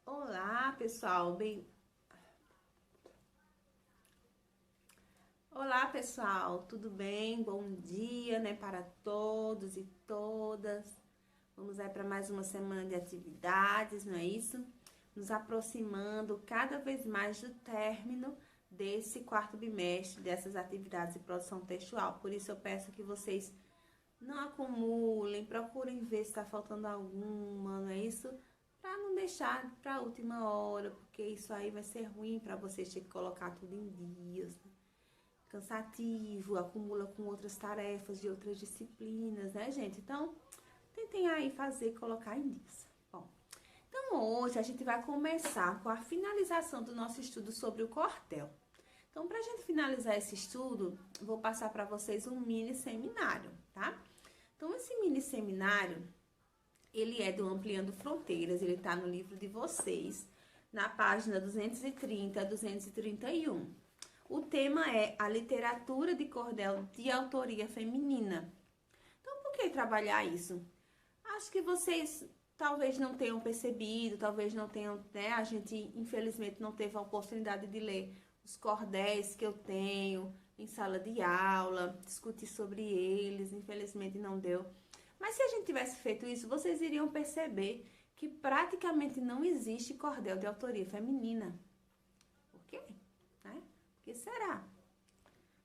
Olá, pessoal, Olá, pessoal, tudo bem? Bom dia, né, para todos e todas. Vamos aí para mais uma semana de atividades, não é isso? Nos aproximando cada vez mais do término desse quarto bimestre, dessas atividades de produção textual. Por isso eu peço que vocês não acumulem, procurem ver se está faltando alguma, não é isso? Para não deixar para a última hora, porque isso aí vai ser ruim para vocês ter que colocar tudo em dias, né? Cansativo, acumula com outras tarefas de outras disciplinas, né, gente? Então, tentem aí fazer, colocar em dias. Bom, então hoje a gente vai começar com a finalização do nosso estudo sobre o cordel. Então, para a gente finalizar esse estudo, vou passar para vocês um mini seminário, tá? Então, esse mini seminário, ele é do Ampliando Fronteiras, ele tá no livro de vocês, na página 230 a 231. O tema é a literatura de cordel de autoria feminina. Então, por que trabalhar isso? Acho que vocês talvez não tenham percebido, talvez não tenham, né? A gente, infelizmente, não teve a oportunidade de ler os cordéis que eu tenho em sala de aula, discutir sobre eles, infelizmente não deu. Mas se a gente tivesse feito isso, vocês iriam perceber que praticamente não existe cordel de autoria feminina. Por quê? Né? Por que será?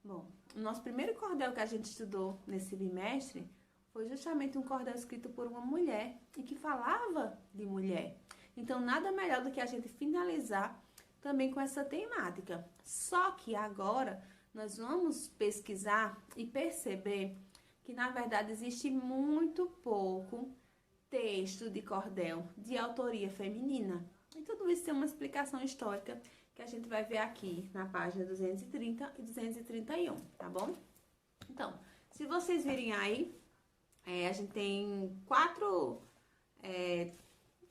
Bom, o nosso primeiro cordel que a gente estudou nesse bimestre foi justamente um cordel escrito por uma mulher e que falava de mulher. Então, nada melhor do que a gente finalizar também com essa temática. Só que agora nós vamos pesquisar e perceber que, na verdade, existe muito pouco texto de cordel de autoria feminina. E tudo isso tem uma explicação histórica que a gente vai ver aqui na página 230 e 231, tá bom? Então, se vocês virem aí, a gente tem quatro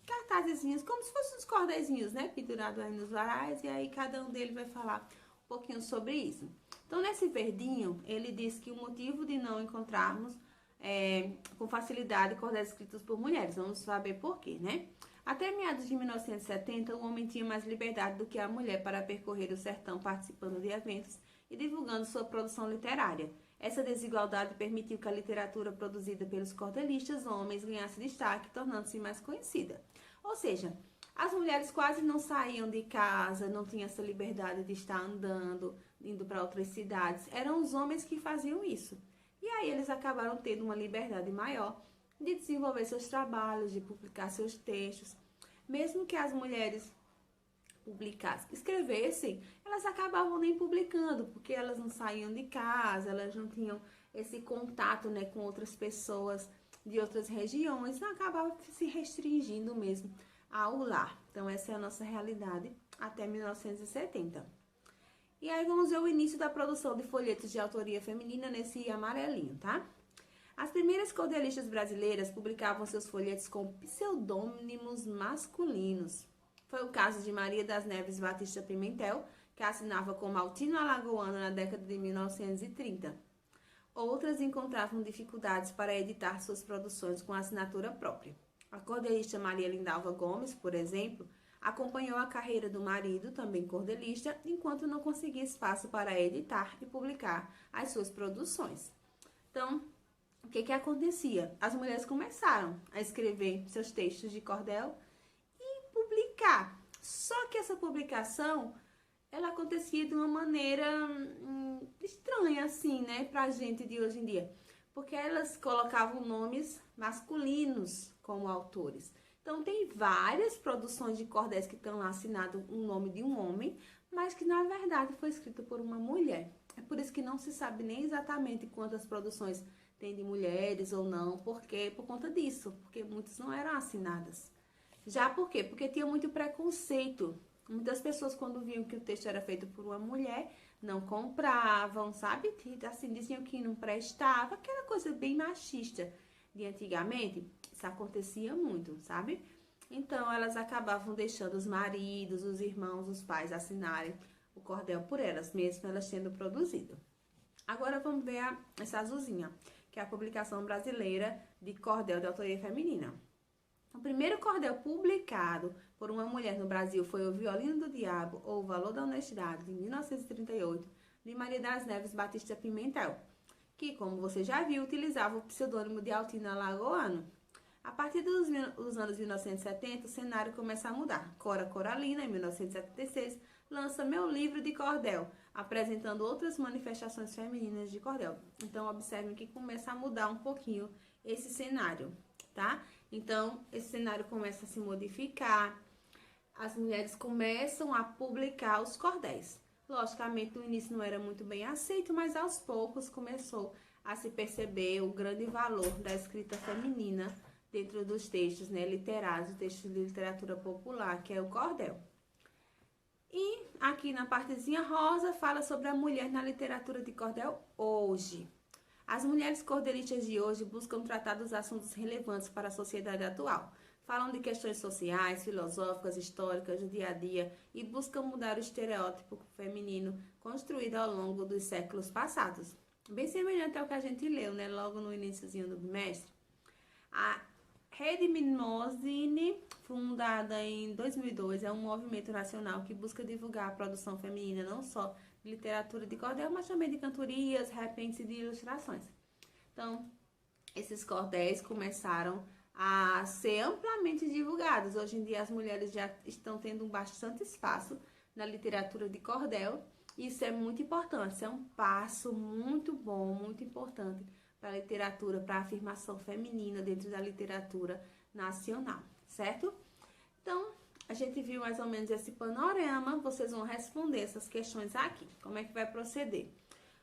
cartazezinhos, como se fossem uns cordezinhos, né? Pendurados aí nos varais, e aí cada um deles vai falar um pouquinho sobre isso. Então, nesse verdinho, ele diz que o motivo de não encontrarmos com facilidade cordéis escritos por mulheres. Vamos saber por quê, né? Até meados de 1970, o homem tinha mais liberdade do que a mulher para percorrer o sertão participando de eventos e divulgando sua produção literária. Essa desigualdade permitiu que a literatura produzida pelos cordelistas homens ganhasse destaque, tornando-se mais conhecida. Ou seja, as mulheres quase não saíam de casa, não tinham essa liberdade de estar andando, indo para outras cidades. Eram os homens que faziam isso. E aí eles acabaram tendo uma liberdade maior de desenvolver seus trabalhos, de publicar seus textos. Mesmo que as mulheres publicassem, escrevessem, elas acabavam nem publicando, porque elas não saíam de casa, elas não tinham esse contato, né, com outras pessoas de outras regiões, então acabava se restringindo mesmo ao lar. Então essa é a nossa realidade até 1970. E aí vamos ver o início da produção de folhetos de autoria feminina nesse amarelinho, tá? As primeiras cordelistas brasileiras publicavam seus folhetos com pseudônimos masculinos. Foi o caso de Maria das Neves Batista Pimentel, que assinava como Altino Alagoano na década de 1930. Outras encontravam dificuldades para editar suas produções com assinatura própria. A cordelista Maria Lindalva Gomes, por exemplo, acompanhou a carreira do marido, também cordelista, enquanto não conseguia espaço para editar e publicar as suas produções. Então, o que acontecia? As mulheres começaram a escrever seus textos de cordel e publicar. Só que essa publicação, ela acontecia de uma maneira estranha, assim, né, pra gente de hoje em dia. Porque elas colocavam nomes masculinos como autores. Então, tem várias produções de cordéis que estão lá assinado um nome de um homem, mas que, na verdade, foi escrito por uma mulher. É por isso que não se sabe nem exatamente quantas produções tem de mulheres ou não, porque por conta disso, porque muitas não eram assinadas. Já por quê? Porque tinha muito preconceito. Muitas pessoas, quando viam que o texto era feito por uma mulher, não compravam, sabe? Assim, diziam que não prestava, aquela coisa bem machista de antigamente. Isso acontecia muito, sabe? Então, elas acabavam deixando os maridos, os irmãos, os pais assinarem o cordel por elas, mesmo elas tendo produzido. Agora vamos ver essa azulzinha, que é a publicação brasileira de cordel de autoria feminina. O primeiro cordel publicado por uma mulher no Brasil foi O Violino do Diabo, ou O Valor da Honestidade, de 1938, de Maria das Neves Batista Pimentel, que, como você já viu, utilizava o pseudônimo de Altina Alagoano. A partir dos anos 1970, o cenário começa a mudar. Cora Coralina, em 1976, lança Meu Livro de Cordel, apresentando outras manifestações femininas de cordel. Então, observem que começa a mudar um pouquinho esse cenário, tá? Então, esse cenário começa a se modificar, as mulheres começam a publicar os cordéis. Logicamente, no início não era muito bem aceito, mas aos poucos começou a se perceber o grande valor da escrita feminina dentro dos textos, né, literários, textos de literatura popular, que é o cordel. E aqui na partezinha rosa fala sobre a mulher na literatura de cordel hoje. As mulheres cordelistas de hoje buscam tratar dos assuntos relevantes para a sociedade atual. Falam de questões sociais, filosóficas, históricas, do dia a dia e buscam mudar o estereótipo feminino construído ao longo dos séculos passados. Bem semelhante ao que a gente leu, né, logo no iniciozinho do bimestre. A Rede Mimosine, fundada em 2002, é um movimento nacional que busca divulgar a produção feminina não só de literatura de cordel, mas também de cantorias, repentes e de ilustrações. Então, esses cordéis começaram a ser amplamente divulgados. Hoje em dia, as mulheres já estão tendo bastante espaço na literatura de cordel. Isso é muito importante, isso é um passo muito bom, muito importante para a literatura, para a afirmação feminina dentro da literatura nacional, certo? Então, a gente viu mais ou menos esse panorama, vocês vão responder essas questões aqui. Como é que vai proceder?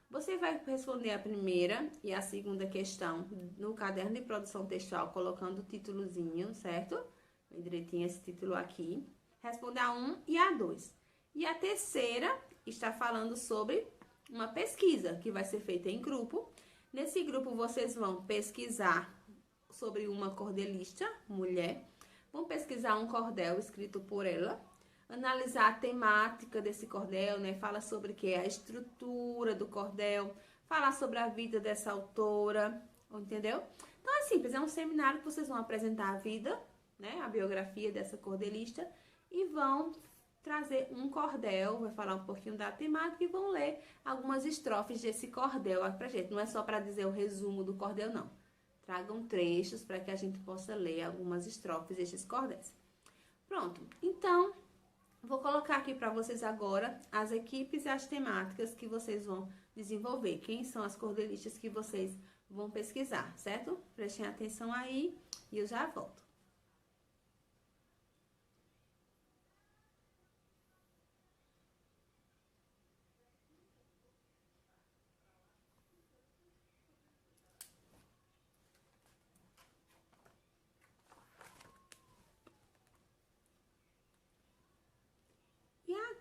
Você vai responder a primeira e a segunda questão no caderno de produção textual, colocando o títulozinho, certo? Bem direitinho esse título aqui. Responde a 1 e a 2. E a terceira está falando sobre uma pesquisa que vai ser feita em grupo. Nesse grupo, vocês vão pesquisar sobre uma cordelista, mulher. Vão pesquisar um cordel escrito por ela. Analisar a temática desse cordel, né? Fala sobre o que é a estrutura do cordel. Falar sobre a vida dessa autora, entendeu? Então, é simples. É um seminário que vocês vão apresentar a vida, né? A biografia dessa cordelista. E vão trazer um cordel, vai falar um pouquinho da temática e vão ler algumas estrofes desse cordel pra gente. Não é só para dizer o resumo do cordel, não. Tragam trechos para que a gente possa ler algumas estrofes desses cordéis. Pronto. Então, vou colocar aqui para vocês agora as equipes e as temáticas que vocês vão desenvolver. Quem são as cordelistas que vocês vão pesquisar, certo? Prestem atenção aí e eu já volto.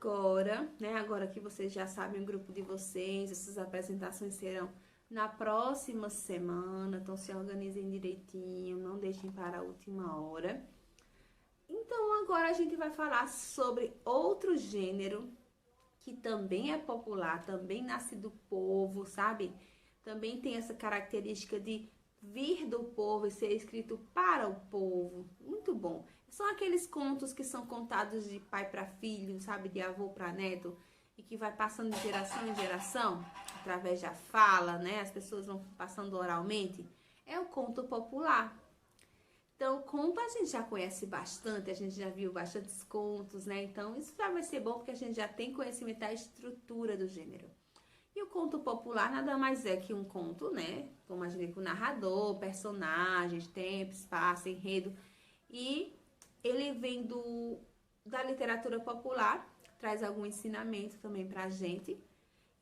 Agora, né, agora que vocês já sabem o grupo de vocês, essas apresentações serão na próxima semana, então se organizem direitinho, não deixem para a última hora. Então, agora a gente vai falar sobre outro gênero que também é popular, também nasce do povo, sabe? Também tem essa característica de vir do povo e ser escrito para o povo. Muito bom. São aqueles contos que são contados de pai para filho, sabe? De avô para neto. E que vai passando de geração em geração, através da fala, né? As pessoas vão passando oralmente. É o conto popular. Então, conto a gente já conhece bastante, a gente já viu bastantes contos, né? Então, isso já vai ser bom porque a gente já tem conhecimento da estrutura do gênero. E o conto popular nada mais é que um conto, né? Como a gente com narrador, personagens, tempo, espaço, enredo. E ele vem da literatura popular, traz algum ensinamento também pra gente.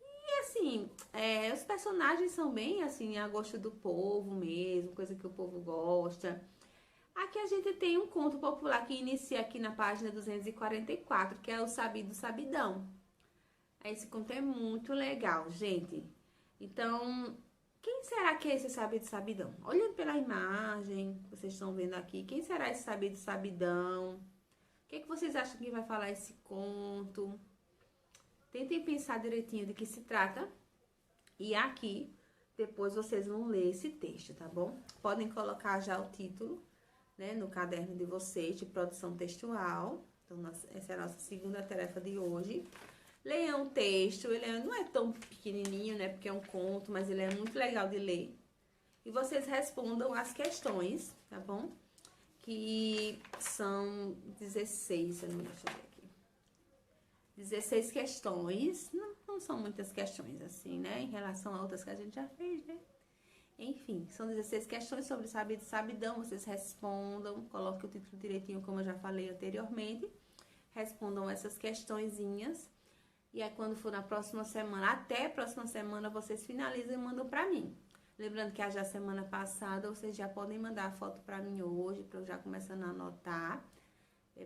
E assim, os personagens são bem assim, a gosto do povo mesmo, coisa que o povo gosta. Aqui a gente tem um conto popular que inicia aqui na página 244, que é o Sabido Sabidão. Esse conto é muito legal, gente. Então, quem será que é esse Sabido Sabidão? Olhando pela imagem que vocês estão vendo aqui, quem será esse Sabido Sabidão? O que vocês acham que vai falar esse conto? Tentem pensar direitinho de que se trata. E aqui, depois vocês vão ler esse texto, tá bom? Podem colocar já o título né, no caderno de vocês de produção textual. Então, essa é a nossa segunda tarefa de hoje. Leiam o texto, não é tão pequenininho, né, porque é um conto, mas ele é muito legal de ler. E vocês respondam as questões, tá bom? Que são 16, deixa eu ver aqui. 16 questões, não são muitas questões assim, né, em relação a outras que a gente já fez, né? Enfim, são 16 questões sobre sabido e sabidão, vocês respondam, coloquem o título direitinho, como eu já falei anteriormente. Respondam essas questõezinhas. E aí, quando for na próxima semana, até a próxima semana, vocês finalizam e mandam pra mim. Lembrando que já semana passada, vocês já podem mandar a foto pra mim hoje, pra eu já começando a anotar.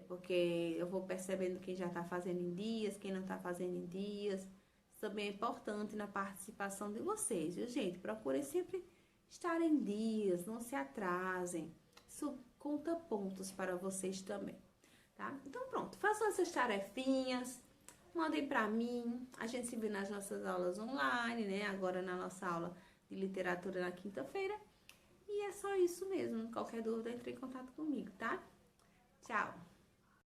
Porque eu vou percebendo quem já tá fazendo em dias, quem não tá fazendo em dias. Isso também é importante na participação de vocês, viu, gente? Procurem sempre estar em dias, não se atrasem. Isso conta pontos para vocês também, tá? Então, pronto. Façam essas tarefinhas. Mandem pra mim, a gente se vê nas nossas aulas online, né? Agora na nossa aula de literatura na quinta-feira. E é só isso mesmo. Qualquer dúvida, entre em contato comigo, tá? Tchau!